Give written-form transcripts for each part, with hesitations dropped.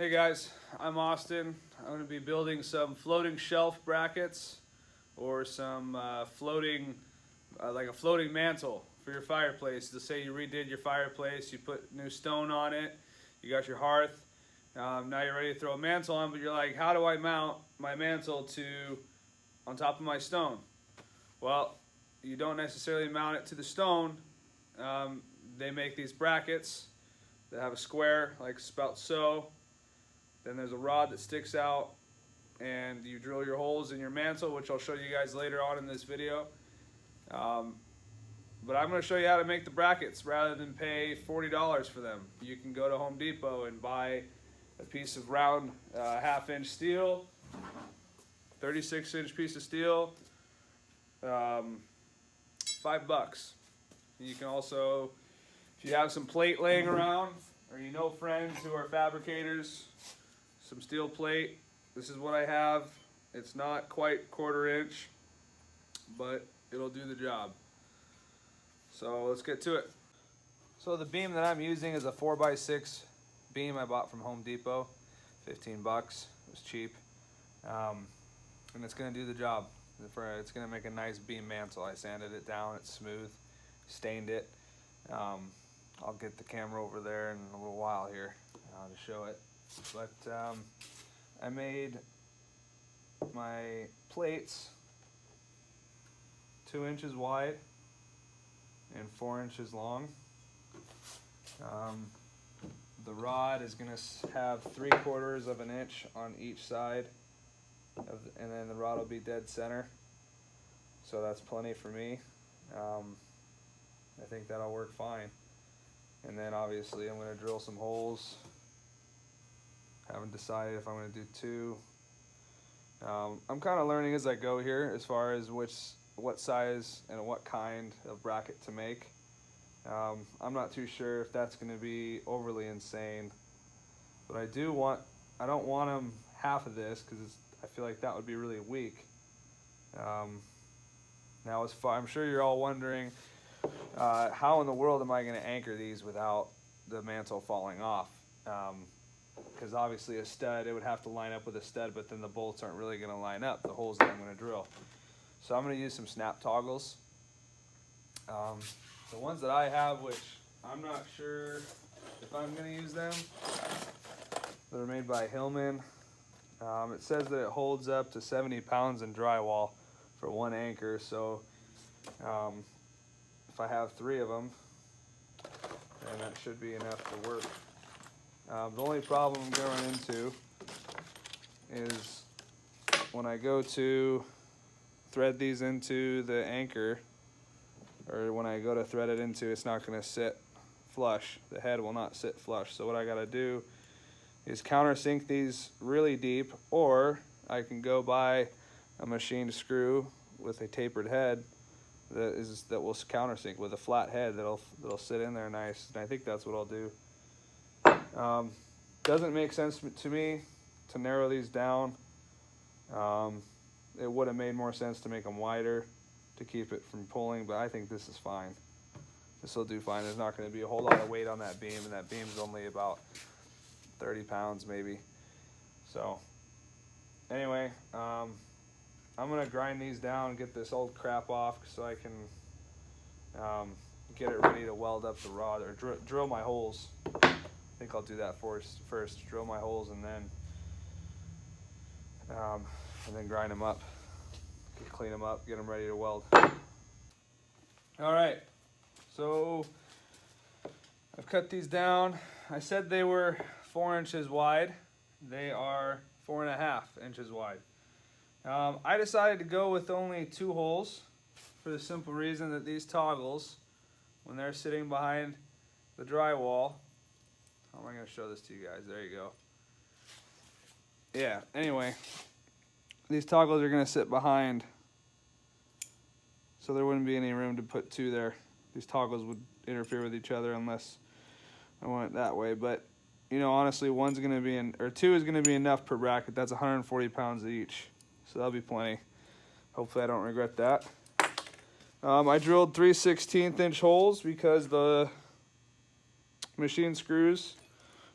Hey guys, I'm Austin. I'm going to be building some floating shelf brackets or some like a floating mantle for your fireplace. Let's say you redid your fireplace, you put new stone on it, you got your hearth. Now you're ready to throw a mantle on, but you're like, how do I mount my mantle on top of my stone? Well, you don't necessarily mount it to the stone. They make these brackets that have a square like about so. Then there's a rod that sticks out and you drill your holes in your mantle, which I'll show you guys later on in this video. But I'm going to show you how to make the brackets rather than pay $40 for them. You can go to Home Depot and buy a piece of round half-inch steel, 36-inch piece of steel, $5. You can also, if you have some plate laying around or you know friends who are fabricators, some steel plate. This is what I have. It's not quite 1/4 inch, but it'll do the job. So let's get to it. So the beam that I'm using is a 4x6 beam I bought from Home Depot, 15 bucks. It was cheap, and it's gonna do the job. It's gonna make a nice beam mantle. I sanded it down. It's smooth, stained it. I'll get the camera over there in a little while here to show it. But I made my plates 2 inches wide and 4 inches long. The rod is going to have 3/4 of an inch on each side, and then the rod will be dead center. So that's plenty for me. I think that'll work fine. And then obviously I'm going to drill some holes. Haven't decided if I'm going to do 2. I'm kind of learning as I go here as far as what size and what kind of bracket to make. I'm not too sure if that's going to be overly insane, but I don't want them half of this because I feel like that would be really weak. Now I'm sure you're all wondering, how in the world am I going to anchor these without the mantle falling off? Because obviously a stud, it would have to line up with a stud, but then the bolts aren't really going to line up, the holes that I'm going to drill. So I'm going to use some snap toggles. The ones that I have, which I'm not sure if I'm going to use them, they're made by Hillman. It says that it holds up to 70 pounds in drywall for 1 anchor, so if I have 3 of them, then that should be enough to work. The only problem I'm going to run into is when I go to thread these into the anchor, or when I go to thread it into, it's not going to sit flush. The head will not sit flush. So what I got to do is countersink these really deep, or I can go buy a machined screw with a tapered head that will countersink with a flat head that'll sit in there nice. And I think that's what I'll do. Doesn't make sense to me to narrow these down. It would have made more sense to make them wider to keep it from pulling, but I think this is fine. This will do fine. There's not going to be a whole lot of weight on that beam, and that beam's only about 30 pounds maybe. So anyway, I'm going to grind these down, get this old crap off so I can get it ready to weld up the rod, or drill my holes. I think I'll do that first. Drill my holes and then grind them up, clean them up, get them ready to weld. All right, so I've cut these down. I said they were 4 inches wide. They are 4.5 inches wide. I decided to go with only 2 holes for the simple reason that these toggles, when they're sitting behind the drywall, how am I going to show this to you guys? There you go. Yeah, anyway, these toggles are going to sit behind, so there wouldn't be any room to put 2 there. These toggles would interfere with each other unless I want it that way. But, you know, honestly, 2 is going to be enough per bracket. That's 140 pounds each, so that'll be plenty. Hopefully I don't regret that. I drilled 3/16 inch holes because the machine screws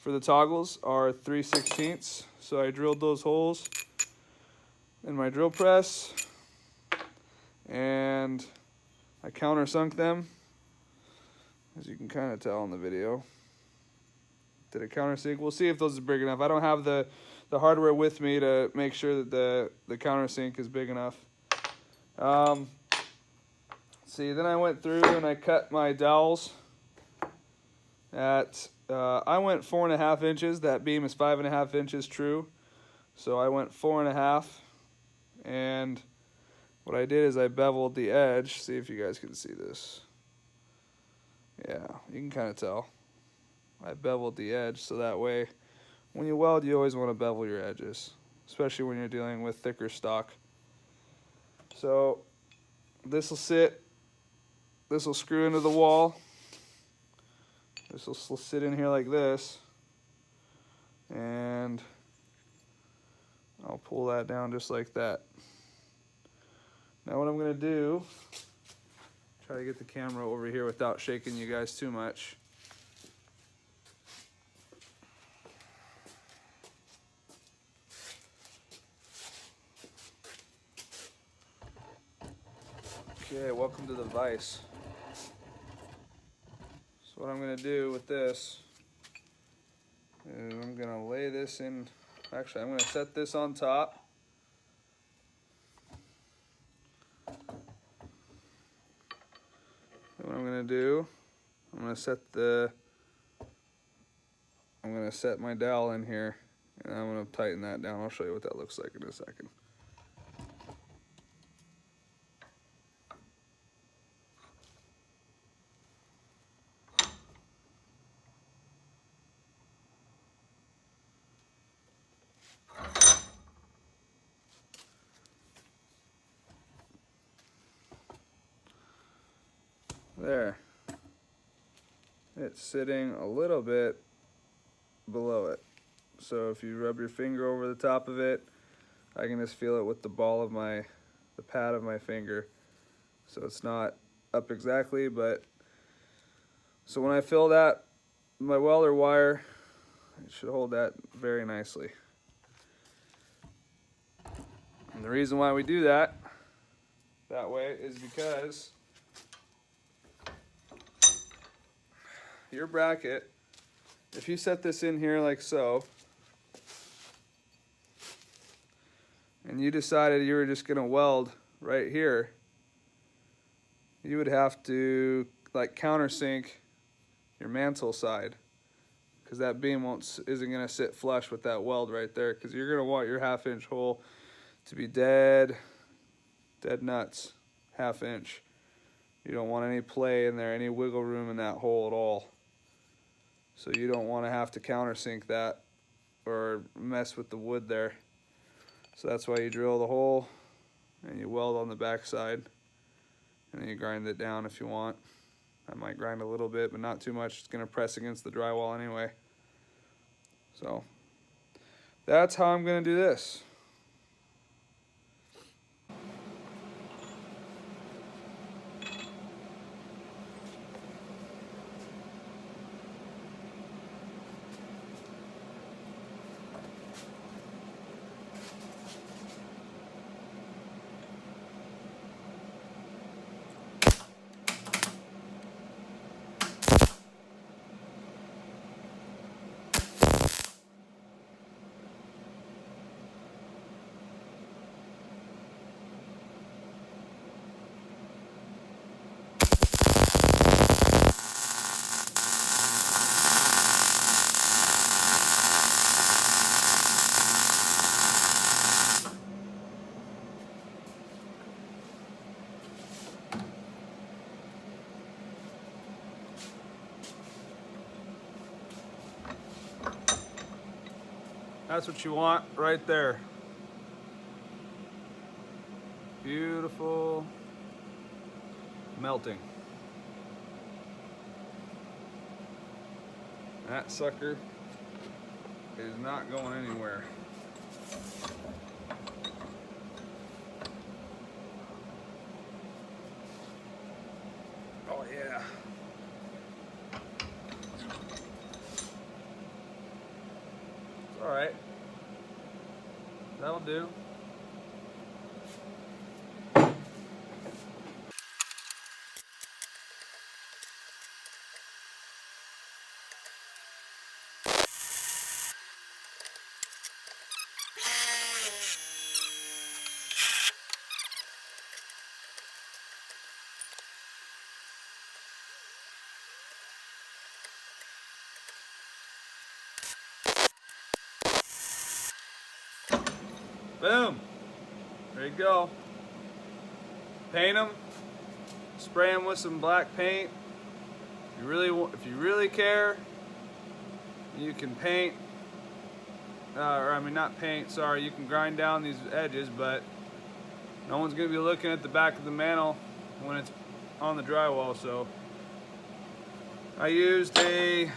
for the toggles are 3/16. So I drilled those holes in my drill press and I countersunk them, as you can kind of tell in the video. Did a countersink. We'll see if those are big enough. I don't have the hardware with me to make sure that the countersink is big enough. See, then I went through and I cut my dowels at, I went 4.5 inches. That beam is 5.5 inches true. So I went 4.5, and what I did is I beveled the edge. See if you guys can see this. Yeah, you can kind of tell. I beveled the edge so that way when you weld you always want to bevel your edges, especially when you're dealing with thicker stock. So this will sit, this will screw into the wall, this will sit in here like this, and I'll pull that down just like that. Now what I'm going to do, try to get the camera over here without shaking you guys too much. Okay, welcome to the vise. So what I'm going to do with this is I'm going to lay this in, actually I'm going to set this on top. And what I'm going to do, I'm going to set my dowel in here, and I'm going to tighten that down. I'll show you what that looks like in a second. There. It's sitting a little bit below it. So if you rub your finger over the top of it, I can just feel it with the pad of my finger. So it's not up exactly, but so when I fill that, my welder wire, it should hold that very nicely. And the reason why we do that way is because your bracket, if you set this in here like so, and you decided you were just going to weld right here, you would have to like countersink your mantle side, because that beam isn't going to sit flush with that weld right there, because you're going to want your 1/2 inch hole to be dead nuts, 1/2 inch. You don't want any play in there, any wiggle room in that hole at all. So you don't want to have to countersink that or mess with the wood there. So that's why you drill the hole and you weld on the back side, and then you grind it down if you want. I might grind a little bit, but not too much. It's going to press against the drywall anyway. So that's how I'm going to do this. That's what you want right there. Beautiful melting. That sucker is not going anywhere. Oh yeah. All right, that'll do. Boom. There you go. Paint them. Spray them with some black paint. If you really care, you can paint. Or I mean, not paint. Sorry, you can grind down these edges, but no one's gonna be looking at the back of the mantle when it's on the drywall. So I used I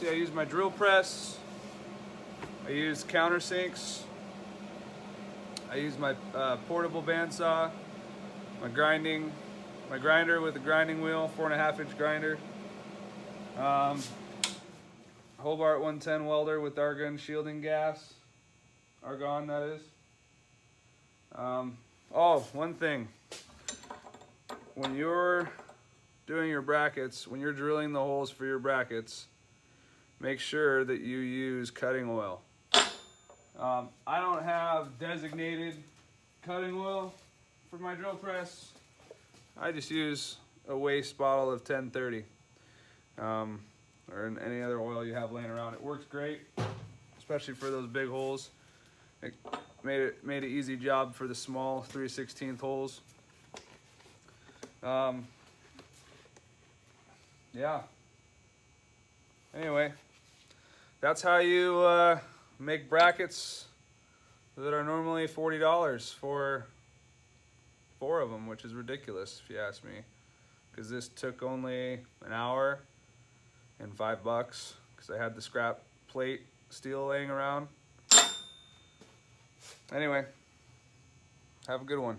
used my drill press. I used countersinks. I used my portable bandsaw, my grinder with a grinding wheel, 4.5 inch grinder. Hobart 110 welder with argon shielding gas. Argon, that is. Oh, one thing. When you're doing your brackets, when you're drilling the holes for your brackets, make sure that you use cutting oil. I don't have designated cutting oil for my drill press. I just use a waste bottle of 1030, or any other oil you have laying around. It works great, especially for those big holes. It made it easy job for the small 3/16 holes. Yeah. Anyway, that's how you make brackets that are normally $40 for 4 of them, which is ridiculous if you ask me, because this took only an hour and $5 because I had the scrap plate steel laying around. Anyway, have a good one.